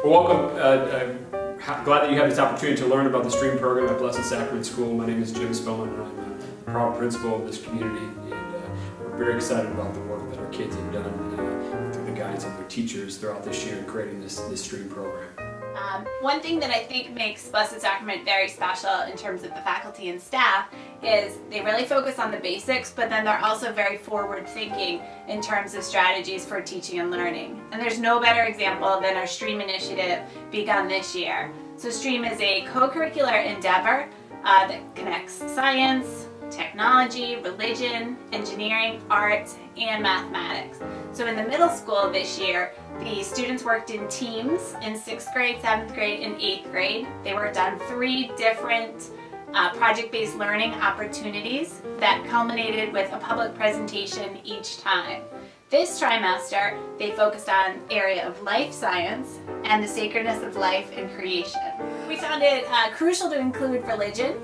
Well, welcome. I'm glad that you have this opportunity to learn about the STREAM program at Blessed Sacrament School. My name is Jim Spellman, and I'm a proud principal of this community. And we're very excited about the work that our kids have done through the guidance of their teachers throughout this year in creating this STREAM program. One thing that I think makes Blessed Sacrament very special in terms of the faculty and staff is they really focus on the basics, but then they're also very forward thinking in terms of strategies for teaching and learning. And there's no better example than our STREAM initiative begun this year. So STREAM is a co-curricular endeavor that connects science, technology, religion, engineering, art, and mathematics. So in the middle school this year, the students worked in teams in 6th grade, 7th grade, and 8th grade. They worked on 3 different project-based learning opportunities that culminated with a public presentation each time. This trimester, they focused on area of life science and the sacredness of life and creation. We found it crucial to include religion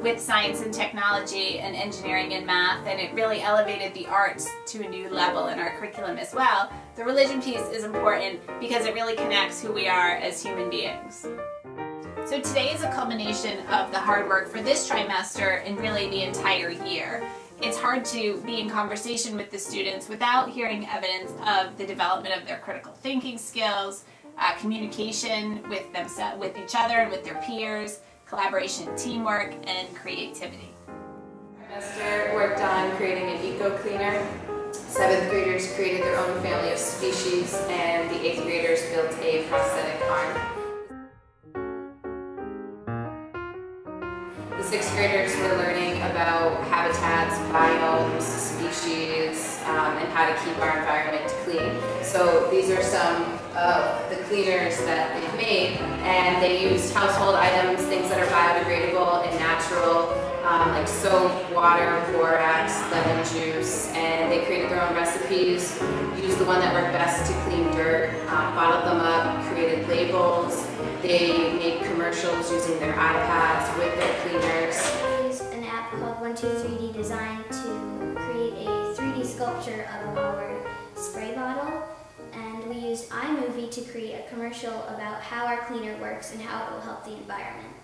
with science and technology and engineering and math, and it really elevated the arts to a new level in our curriculum as well. The religion piece is important because it really connects who we are as human beings. So today is a culmination of the hard work for this trimester and really the entire year. It's hard to be in conversation with the students without hearing evidence of the development of their critical thinking skills, communication with themselves, with each other and with their peers, collaboration, teamwork, and creativity. Our semester worked on creating an eco-cleaner. 7th graders created their own family of species, and the 8th graders built a prosthetic arm. The 6th graders were learning about habitats, biomes, species, and how to keep our environment clean. So these are some of the cleaners that they've made, and they used household items, things that are biodegradable and natural, like soap, water, borax, lemon juice, and they created their own recipes, used the one that worked best to clean dirt, bottled them up, created labels. They made commercials using their iPads with their cleaners. I used an app called 123D Design to create a 3D sculpture of our spray bottle, and we used iMovie to create a commercial about how our cleaner works and how it will help the environment.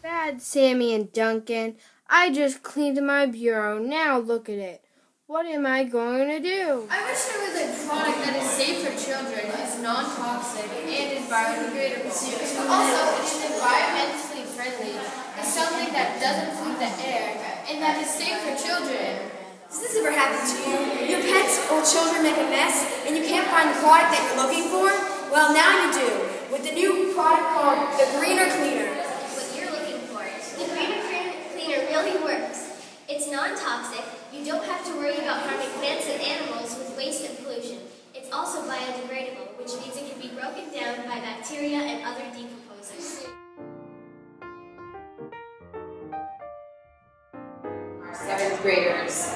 Bad Sammy and Duncan, I just cleaned my bureau. Now look at it. What am I going to do? I wish there was a product that is safe for children, is non-toxic, and is biodegradable. Also, it is environmentally friendly, is something that doesn't pollute the air, and that is safe for children. Does this ever happen to you? Your pets or children make a mess, and you can't find the product that you're looking for? Well, now you do, with the new product called the Greener Cleaner. What you're looking for. The Greener Cleaner really works. It's non-toxic. You don't have to worry about harming plants and animals with waste and pollution. It's also biodegradable, which means it can be broken down by bacteria and other decomposers. Our 7th graders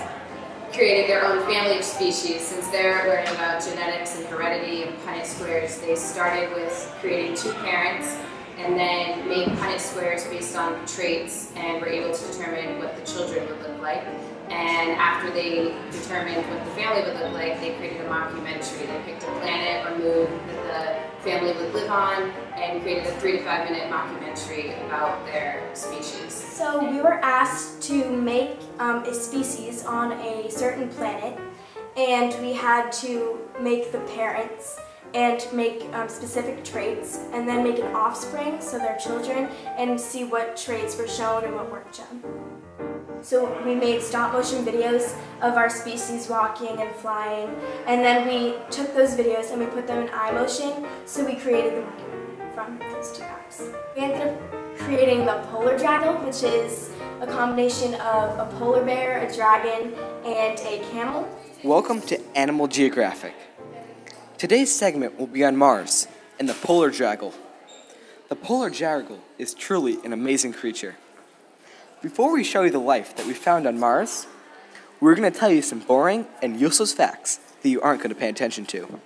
created their own family of species. Since they're learning about genetics and heredity and Punnett squares, they started with creating 2 parents and then made Punnett squares based on traits, and were able to determine what the children would look like. And after they determined what the family would look like, they created a mockumentary. They picked a planet or moon that the family would live on and created a 3 to 5 minute mockumentary about their species. So we were asked to make a species on a certain planet, and we had to make the parents and make specific traits, and then make an offspring, so their children, and see what traits were shown and what weren't shown. So we made stop motion videos of our species walking and flying, and then we took those videos and we put them in iMotion, so we created them from those 2 apps. We ended up creating the polar dragon, which is a combination of a polar bear, a dragon, and a camel. Welcome to Animal Geographic. Today's segment will be on Mars and the polar jackal. The polar jackal is truly an amazing creature. Before we show you the life that we found on Mars, we're going to tell you some boring and useless facts that you aren't going to pay attention to.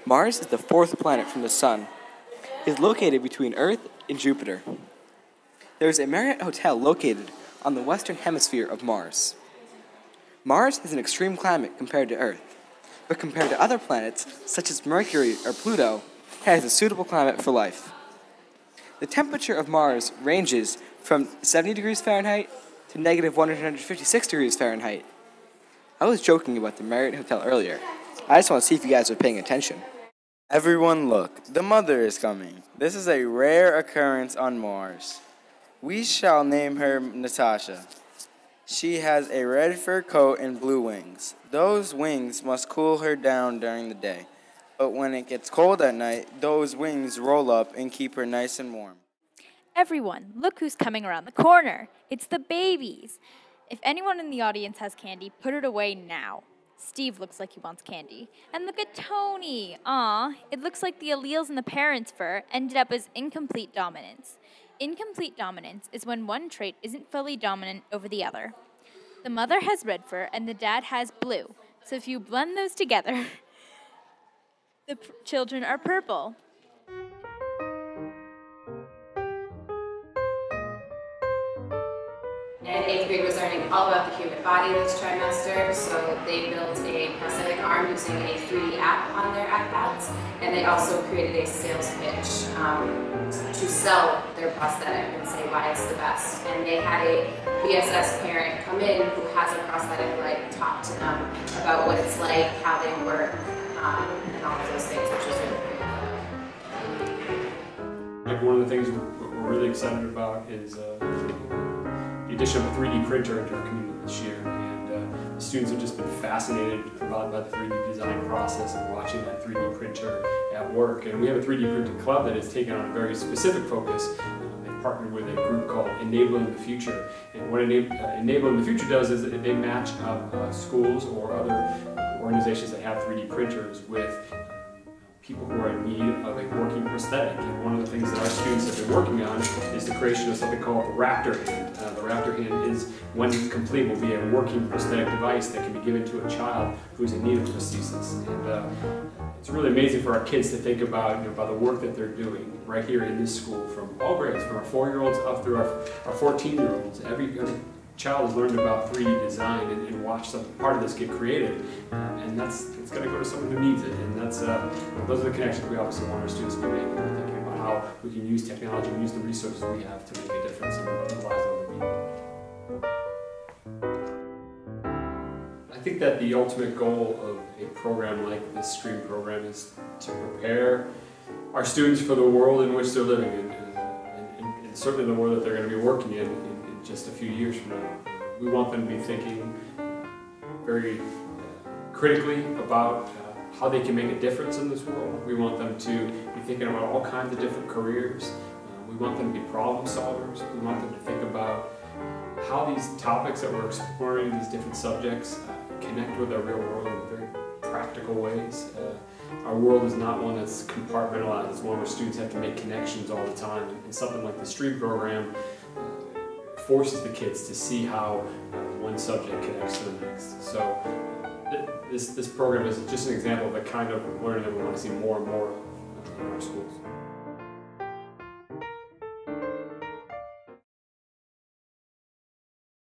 Mars is the 4th planet from the Sun. It is located between Earth and Jupiter. There is a Marriott Hotel located on the western hemisphere of Mars. Mars has an extreme climate compared to Earth, but compared to other planets, such as Mercury or Pluto, has a suitable climate for life. The temperature of Mars ranges from 70 degrees Fahrenheit to negative 156 degrees Fahrenheit. I was joking about the Marriott Hotel earlier. I just want to see if you guys are paying attention. Everyone look, the mother is coming. This is a rare occurrence on Mars. We shall name her Natasha. She has a red fur coat and blue wings. Those wings must cool her down during the day. But when it gets cold at night, those wings roll up and keep her nice and warm. Everyone, look who's coming around the corner. It's the babies. If anyone in the audience has candy, put it away now. Steve looks like he wants candy. And look at Tony. Aw, it looks like the alleles in the parents' fur ended up as incomplete dominance. Incomplete dominance is when one trait isn't fully dominant over the other. The mother has red fur and the dad has blue. So if you blend those together, the children are purple. And 8th grade was learning all about the human body this trimester, so they built a prosthetic arm using a 3D app on their iPads, and they also created a sales pitch to sell their prosthetic and say why it's the best. And they had a BSS parent come in who has a prosthetic leg talk to them about what it's like, how they work, and all of those things, which is really great. Like one of the things we're really excited about is the addition of a 3D printer into our community this year, and the students have just been fascinated by the 3D design process and watching that 3D printer at work. And we have a 3D printing club that has taken on a very specific focus. They've partnered with a group called Enabling the Future, and what Enabling the Future does is that they match up schools or other organizations that have 3D printers with people who are in need of a working prosthetic. And one of the things that our students have been working on is the creation of something called the Raptor Hand. The Raptor Hand is, when it's complete, will be a working prosthetic device that can be given to a child who's in need of prosthesis. And it's really amazing for our kids to think about, by the work that they're doing right here in this school, from all grades, from our 4-year-olds up through our 14-year-olds. Every child has learned about 3D design and watched some part of this get created, and it's going to go to someone who needs it. And that's those are the connections we obviously want our students to be making. We're thinking about how we can use technology and use the resources we have to make a difference in the lives of other people. I think that the ultimate goal of a program like this STREAM program is to prepare our students for the world in which they're living in, and certainly the world that they're going to be working in just a few years from now. We want them to be thinking very critically about how they can make a difference in this world. We want them to be thinking about all kinds of different careers. We want them to be problem solvers. We want them to think about how these topics that we're exploring, these different subjects, connect with our real world in very practical ways. Our world is not one that's compartmentalized. It's one where students have to make connections all the time. And something like the STREAM program forces the kids to see how one subject connects to the next. So this program is just an example of the kind of learning that we want to see more and more in our schools.